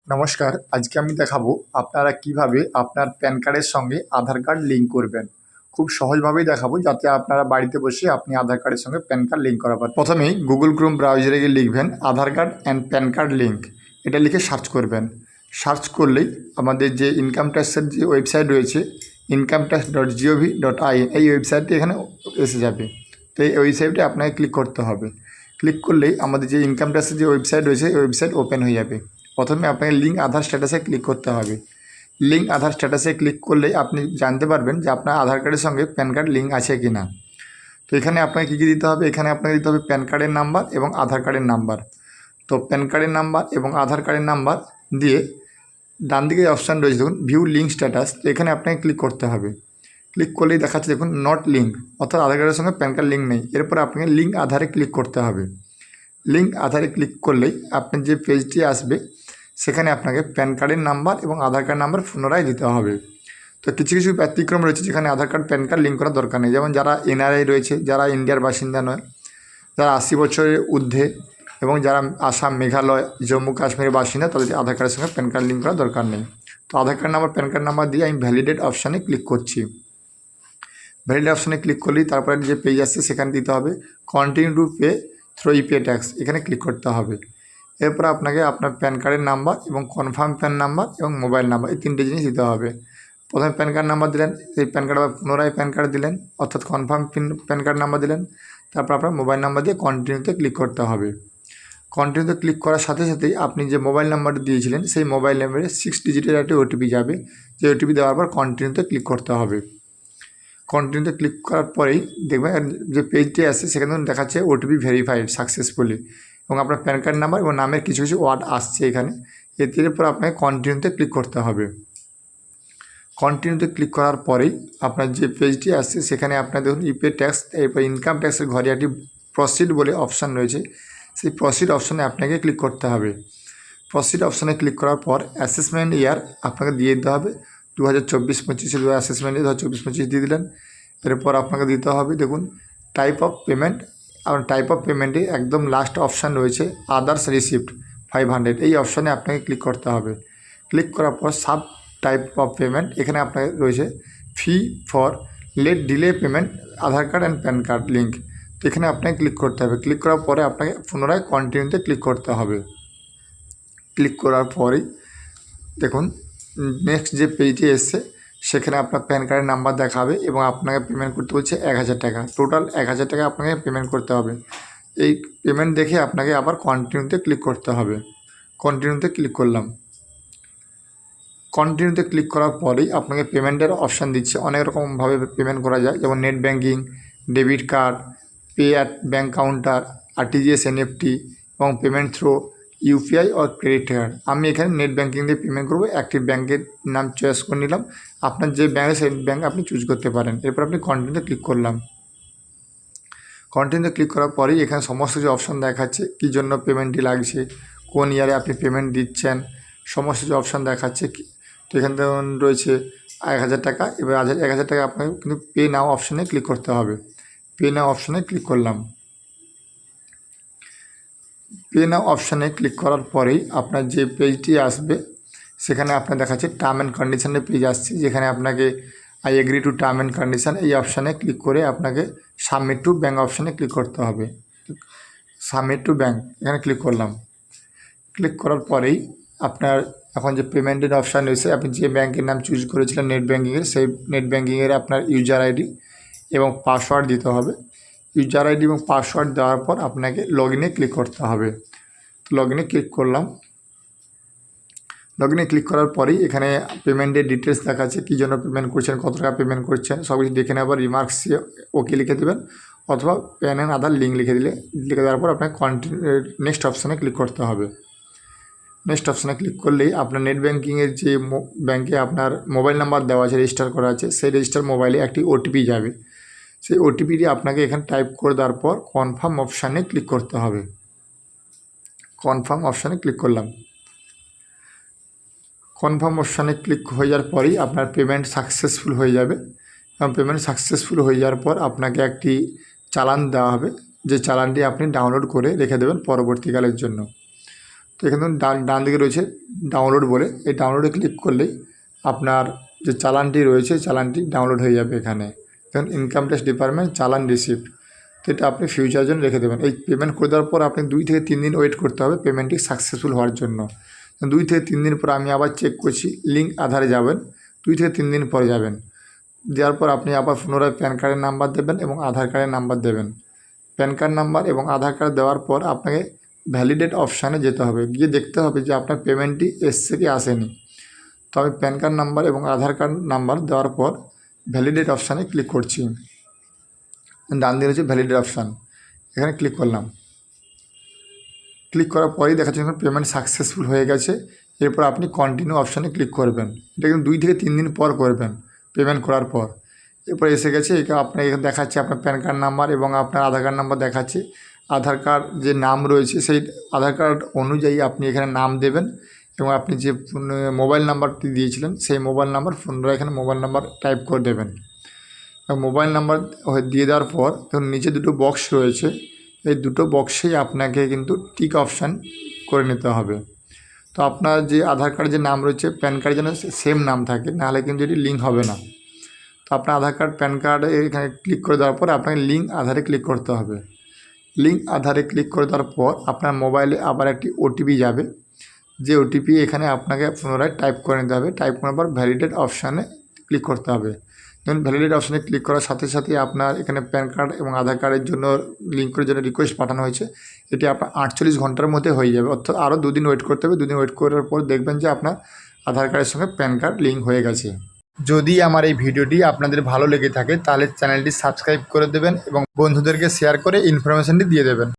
নমস্কার, আজকে আমি দেখাবো আপনারা কিভাবে আপনার প্যান কার্ডের সঙ্গে আধার কার্ড লিঙ্ক করবেন। খুব সহজভাবেই দেখাবো যাতে আপনারা বাড়িতে বসে আপনি আধার কার্ডের সঙ্গে প্যান কার্ড লিঙ্ক করা পারেন। প্রথমেই গুগল ক্রোম ব্রাউজারে গিয়ে লিখবেন Aadhaar card and PAN card link, এটা লিখে সার্চ করবেন। সার্চ করলেই আমাদের যে ইনকাম ট্যাক্সের যে ওয়েবসাইট রয়েছে incometax.gov.in, এই ওয়েবসাইটটি এখানে এসে যাবে। তো এই ওয়েবসাইটে আপনাকে ক্লিক করতে হবে। ক্লিক করলেই আমাদের যে ইনকাম ট্যাক্সের যে ওয়েবসাইট রয়েছে ওই ওয়েবসাইট ওপেন হয়ে যাবে। প্রথমে আপনাকে লিঙ্ক আধার স্ট্যাটাসে ক্লিক করতে হবে। লিঙ্ক আধার স্ট্যাটাসে ক্লিক করলেই আপনি জানতে পারবেন যে আপনার আধার কার্ডের সঙ্গে প্যান কার্ড লিঙ্ক আছে কি না। তো এখানে আপনাকে কী কী দিতে হবে, এখানে আপনাকে দিতে হবে প্যান কার্ডের নাম্বার এবং আধার কার্ডের নাম্বার। তো প্যান কার্ডের নাম্বার এবং আধার কার্ডের নাম্বার দিয়ে ডান দিকে অপশান রয়েছে দেখুন ভিউ লিঙ্ক স্ট্যাটাস, তো এখানে আপনাকে ক্লিক করতে হবে। ক্লিক করলেই দেখাচ্ছে দেখুন নট লিঙ্ক, অর্থাৎ আধার কার্ডের সঙ্গে প্যান কার্ড লিঙ্ক নেই। এরপর আপনাকে লিঙ্ক আধারে ক্লিক করতে হবে। লিঙ্ক আধারে ক্লিক করলেই আপনার যে পেজটি আসবে সেখানে আপনাকে প্যান কার্ডের নাম্বার এবং আধার কার্ড নাম্বার পুনরায় দিতে হবে। তো কিছু কিছু ব্যতিক্রম রয়েছে যেখানে আধার কার্ড প্যান কার্ড লিঙ্ক করার দরকার নেই, যেমন যারা এনআরআই রয়েছে, যারা ইন্ডিয়ার বাসিন্দা নয়, যারা 80 বছরের ঊর্ধ্বে এবং যারা আসাম, মেঘালয়, জম্মু কাশ্মীরের বাসিন্দা, তাদের আধার কার্ডের সঙ্গে প্যান কার্ড লিঙ্ক করার দরকার নেই। তো Aadhaar card number, PAN card number দিয়ে আমি ভ্যালিডেট অপশানে ক্লিক করছি। ভ্যালিডেট অপশানে ক্লিক করলেই তারপরে যে পেজ আসছে সেখানে দিতে হবে continue to pay through ইপে tax, এখানে ক্লিক করতে হবে। এরপর আপনাকে আপনার প্যান কার্ডের নাম্বার এবং কনফার্ম প্যান নাম্বার এবং মোবাইল নাম্বার, এই তিনটে জিনিস দিতে হবে। প্রথমে প্যান কার্ড নাম্বার দিলেন, সেই প্যান কার্ড আবার পুনরায় প্যান কার্ড দিলেন, অর্থাৎ কনফার্ম প্যান কার্ড নাম্বার দিলেন। তারপর আপনার মোবাইল নাম্বার দিয়ে কন্টিনিউতে ক্লিক করতে হবে। কন্টিনিউতে ক্লিক করার সাথে সাথেই আপনি যে মোবাইল নাম্বারটা দিয়েছিলেন সেই মোবাইল নাম্বারে 6 ডিজিটের একটি ওটিপি যাবে, যে ওটিপি দেওয়ার পর কন্টিনিউতে ক্লিক করতে হবে। কন্টিনিউতে ক্লিক করার পরেই দেখবেন যে পেজটি আসছে সেখানে দেখাচ্ছে ওটিপি ভেরিফাইড সাকসেসফুলি, এবং আপনার প্যান কার্ড নাম্বার এবং নামের কিছু কিছু ওয়ার্ড আসছে এখানে। এরপর আপনাকে কন্টিনিউতে ক্লিক করতে হবে। কন্টিনিউতে ক্লিক করার পরেই আপনার যে পেজটি আসছে সেখানে আপনার দেখুন ইপে ট্যাক্স, এরপর ইনকাম ট্যাক্সের ঘরে একটি প্রসিড বলে অপশান রয়েছে, সেই প্রসিড অপশানে আপনাকে ক্লিক করতে হবে। প্রসিড অপশানে ক্লিক করার পর অ্যাসেসমেন্ট ইয়ার আপনাকে দিয়ে দিতে হবে 2024-25, অ্যাসেসমেন্ট ইয়ার 2024-25 দিয়ে দিলেন। এরপর আপনাকে দিতে হবে দেখুন টাইপ অফ পেমেন্ট, আর টাইপ অফ পেমেন্টে একদম লাস্ট অপশান রয়েছে আদার্স রিসিপ্ট 500, এই অপশানে আপনাকে ক্লিক করতে হবে। ক্লিক করার পর সাব টাইপ অফ পেমেন্ট, এখানে আপনার রয়েছে fee for late delay payment Aadhaar card and PAN card link, তো এখানে আপনাকে ক্লিক করতে হবে। ক্লিক করার পরে আপনাকে পুনরায় কন্টিনিউতে ক্লিক করতে হবে। ক্লিক করার পরেই দেখুন নেক্সট যে পেজটি এসছে সেখানে আপনার প্যান কার্ডের নাম্বার দেখাবে এবং আপনাকে পেমেন্ট করতে বলছে 1000 টাকা, টোটাল 1000 টাকা আপনাকে পেমেন্ট করতে হবে। এই পেমেন্ট দেখে আপনাকে আবার কন্টিনিউতে ক্লিক করতে হবে। কন্টিনিউতে ক্লিক করলাম। কন্টিনিউতে ক্লিক করার পরেই আপনাকে পেমেন্টের অপশান দিচ্ছে, অনেক রকমভাবে পেমেন্ট করা যায়, যেমন net banking, debit card, pay at bank counter, RTGS, NFT এবং payment through UPI or credit card. আমি এখানে নেট ব্যাঙ্কিং দিয়ে পেমেন্ট করবো। একটি ব্যাঙ্কের নাম চয়েস করে নিলাম, আপনার যে ব্যাঙ্কে সেই ব্যাঙ্ক আপনি চুজ করতে পারেন। এরপর আপনি কন্টিনিউতে ক্লিক করলাম। কন্টিনিউতে ক্লিক করার পরেই এখানে সমস্ত যে অপশান দেখাচ্ছে কী জন্য পেমেন্টটি লাগছে, কোন ইয়ারে আপনি পেমেন্ট দিচ্ছেন, সমস্ত যে অপশান দেখাচ্ছে। তো এখানে রয়েছে 1000 টাকা, এবার 1000 টাকা আপনাকে কিন্তু পে নাও অপশানে ক্লিক করতে হবে। পে নাও অপশানে ক্লিক করলাম। পে নাও অপশানে ক্লিক করার পরেই আপনার যে পেজটি আসবে সেখানে আপনার দেখাচ্ছে টার্ম অ্যান্ড কন্ডিশনের পেজ আসছে, যেখানে আপনাকে I agree to term and condition এই অপশানে ক্লিক করে আপনাকে সাবমিট টু ব্যাঙ্ক অপশানে ক্লিক করতে হবে। সাবমিট টু ব্যাঙ্ক এখানে ক্লিক করলাম। ক্লিক করার পরেই আপনার এখন যে পেমেন্টের অপশান রয়েছে, আপনি যে ব্যাঙ্কের নাম চুজ করেছিলেন নেট ব্যাঙ্কিংয়ের, সেই নেট ব্যাঙ্কিংয়ের আপনার ইউজার আইডি এবং পাসওয়ার্ড দিতে হবে। ইউজার আইডি এবং পাসওয়ার্ড দেওয়ার পর আপনাকে লগ ইনে ক্লিক করতে হবে। তো লগ ইনে ক্লিক করলাম। লগ ইনে ক্লিক করার পরেই এখানে পেমেন্টের ডিটেলস দেখাচ্ছে, কী জন্য পেমেন্ট করছেন, কত টাকা পেমেন্ট করছেন, সব কিছু দেখে নেওয়ার রিমার্কস ওকে লিখে দেবেন, অথবা প্যান অ্যান্ড আধার লিঙ্ক লিখে দেওয়ার পর আপনাকে কন্টিনিউ নেক্সট অপশানে ক্লিক করতে হবে। নেক্সট অপশানে ক্লিক করলেই আপনার নেট ব্যাঙ্কিংয়ের যে ব্যাঙ্কে আপনার মোবাইল নাম্বার দেওয়া আছে, রেজিস্টার করা আছে, সেই রেজিস্টার মোবাইলে একটি ওটিপি যাবে। সেই ওটিপিটি আপনাকে এখানে টাইপ করে দেওয়ার পর কনফার্ম অপশানে ক্লিক করতে হবে। কনফার্ম অপশানে ক্লিক করলাম। কনফার্ম অপশানে ক্লিক হয়ে যাওয়ার পরেই আপনার পেমেন্ট সাকসেসফুল হয়ে যাবে, এবং পেমেন্ট সাকসেসফুল হয়ে যাওয়ার পর আপনাকে একটি চালান দেওয়া হবে, যে চালানটি আপনি ডাউনলোড করে রেখে দেবেন পরবর্তীকালের জন্য। তো এখানে ডান দিকে রয়েছে ডাউনলোড বলে, এই ডাউনলোডে ক্লিক করলেই আপনার যে চালানটি রয়েছে চালানটি ডাউনলোড হয়ে যাবে। এখানে দেখুন ইনকাম ট্যাক্স ডিপার্টমেন্ট চালান রিসিপ্ট, তো এটা আপনি ফিউচার জন্য রেখে দেবেন। এই পেমেন্ট করে দেওয়ার পর আপনি 2 থেকে 3 দিন ওয়েট করতে হবে পেমেন্টটি সাকসেসফুল হওয়ার জন্য। 2 থেকে 3 দিন পর আমি আবার চেক করছি, লিঙ্ক আধারে যাবেন, 2 থেকে 3 দিন পরে যাবেন। দেওয়ার পর আপনি আবার পুনরায় প্যান কার্ডের নাম্বার দেবেন এবং আধার কার্ডের নাম্বার দেবেন। প্যান কার্ড নাম্বার এবং আধার কার্ড দেওয়ার পর আপনাকে ভ্যালিডেট অপশানে যেতে হবে, গিয়ে দেখতে হবে যে আপনার পেমেন্টটি এসছে কি আসেনি। তো আমি প্যান কার্ড নাম্বার এবং আধার কার্ড নাম্বার দেওয়ার পর ভ্যালিডেট অপশানে ক্লিক করছি। ডান দিকে হচ্ছে ভ্যালিডেট অপশান, এখানে ক্লিক করলাম। ক্লিক করার পরেই দেখা যাচ্ছে পেমেন্ট সাকসেসফুল হয়ে গেছে। এরপর আপনি কন্টিনিউ অপশানে ক্লিক করবেন, এটা কিন্তু 2 থেকে 3 দিন পর করবেন পেমেন্ট করার পর। এরপর এসে গেছে, এটা আপনার এখানে দেখাচ্ছে আপনার প্যান কার্ড নাম্বার এবং আপনার আধার কার্ড নাম্বার দেখাচ্ছে। আধার কার্ড যে নাম রয়েছে সেই আধার কার্ড অনুযায়ী আপনি এখানে নাম দেবেন এবং আপনি যে মোবাইল নাম্বারটি দিয়েছিলেন সেই মোবাইল নাম্বার পুনরায় এখানে মোবাইল নাম্বার টাইপ করে দেবেন। মোবাইল নাম্বার দিয়ে দেওয়ার পর ধরুন নিচে দুটো বক্স রয়েছে, এই দুটো বক্সেই আপনাকে কিন্তু টিক অপশান করে নিতে হবে। তো আপনার যে আধার কার্ডে যে নাম রয়েছে প্যান কার্ডে যেন সেম নাম থাকে, নাহলে কিন্তু এটি লিঙ্ক হবে না। তো আপনার আধার কার্ড প্যান কার্ডে এখানে ক্লিক করে দেওয়ার পর আপনাকে লিঙ্ক আধারে ক্লিক করতে হবে। লিঙ্ক আধারে ক্লিক করে দেওয়ার পর আপনার মোবাইলে আবার একটি ওটিপি যাবে, যে ওটিপি এখানে আপনাকে পুনরায় টাইপ করে নিতে হবে। টাইপ করার পর ভ্যালিডেট অপশানে ক্লিক করতে হবে। ধরুন ভ্যালিডেট অপশানে ক্লিক করার সাথে সাথে আপনার এখানে প্যান কার্ড এবং আধার কার্ডের জন্য লিঙ্কের জন্য রিকোয়েস্ট পাঠানো হয়েছে, এটি আপনার 48 ঘন্টার মধ্যে হয়ে যাবে, অর্থাৎ আরও 2 দিন ওয়েট করতে হবে। 2 দিন ওয়েট করার পর দেখবেন যে আপনার আধার কার্ডের সঙ্গে প্যান কার্ড লিঙ্ক হয়ে গেছে। যদি আমার এই ভিডিওটি আপনাদের ভালো লেগে থাকে তাহলে চ্যানেলটি সাবস্ক্রাইব করে দেবেন এবং বন্ধুদেরকে শেয়ার করে ইনফরমেশনটি দিয়ে দেবেন।